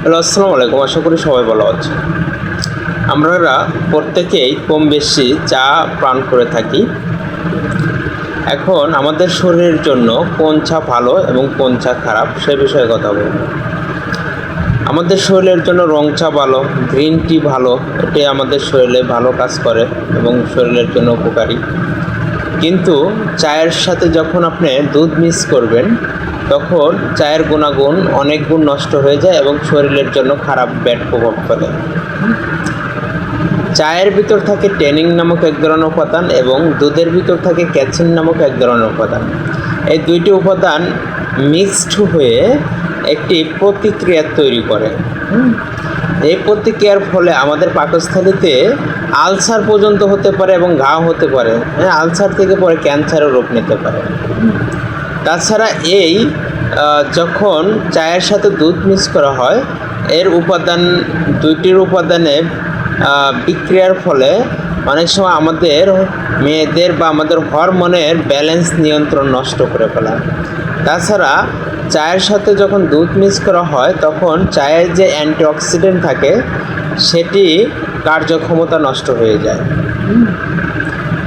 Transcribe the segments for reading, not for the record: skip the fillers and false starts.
Hello, আসসালামু আলাইকুম। আশা করি সবাই ভালো আছে। আমরা প্রত্যেকেই কম বেশি চা পান করে থাকি। এখন আমাদের শরীরের জন্য কোন চা ভালো এবং কোন চা খারাপ সে বিষয়ে কথা বলব। আমাদের শরীরের জন্য রং চা ভালো, গ্রিন টি ভালো, এটি আমাদের শরীরে ভালো কাজ করে এবং শরীরের জন্য উপকারী। কিন্তু চায়ের সাথে যখন আপনি দুধ মিক্স করবেন তখন চায়ের গুণাগুণ অনেক গুণ নষ্ট হয়ে যায় এবং শরীরের জন্য খারাপ ব্যাড প্রভাব ফেলে। চায়ের ভিতর থাকে ট্যানিন নামক এক ধরনের উপাদান এবং দুধের ভিতর থাকে ক্যাফিন নামক এক ধরনের উপাদান। এই দুইটি উপাদান মিক্সড হয়ে একটি প্রতিক্রিয়া তৈরি করে। এই প্রতিক্রিয়ার ফলে আমাদের পাকস্থলীতে আলসার পর্যন্ত হতে পারে এবং ঘাও হতে পারে। আলসার থেকে পরে ক্যান্সারের রূপ নিতে পারে। তাছাড়া যখন চায়ের সাথে দুধ মিক্স করা হয় এর উপাদান দুইটির উপাদানে বিক্রিয়ার ফলে অনেক সময় আমাদের মেয়েদের বা আমাদের হরমোনের ব্যালেন্স নিয়ন্ত্রণ নষ্ট করে ফেলা। তাছাড়া চায়ের সাথে যখন দুধ মিক্স করা হয় তখন চায়ের যে অ্যান্টিঅক্সিডেন্ট থাকে সেটি কার্যক্ষমতা নষ্ট হয়ে যায়।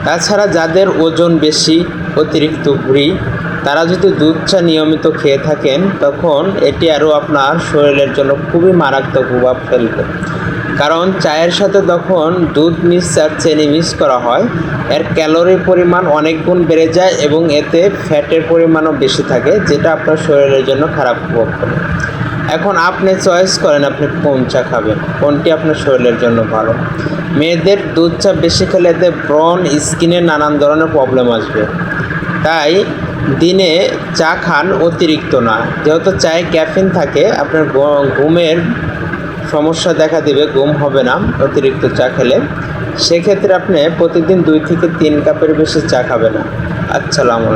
তাছাড়া যাদের ওজন বেশি, অতিরিক্ত ভুঁড়ি, তারা যদি দুধ চা নিয়মিত খেয়ে থাকেন তখন এটি আরও আপনার শরীরের জন্য খুবই মারাত্মক প্রভাব ফেলবে। কারণ চায়ের সাথে যখন দুধ মিক্স আর চিনি মিক্স করা হয় এর ক্যালোরির পরিমাণ অনেক গুণ বেড়ে যায় এবং এতে ফ্যাটের পরিমাণও বেশি থাকে, যেটা আপনার শরীরের জন্য খারাপ প্রভাব ফেলে। এখন আপনি চয়েস করেন আপনি কোন চা খাবেন, কোনটি আপনার শরীরের জন্য ভালো। মেয়েদের দুধ চা বেশি খেলে এতে ব্রণ, স্কিনের নানান ধরনের প্রবলেম আসবে। তাই দিনে চা খান, অতিরিক্ত না। যেহেতু চায়ে ক্যাফিন থাকে আপনার ঘুমের সমস্যা দেখা দেবে, ঘুম হবে না অতিরিক্ত চা খেলে। সেক্ষেত্রে আপনি প্রতিদিন 2 থেকে 3 কাপের বেশি চা খাবেন না। আসসালামু আলাইকুম।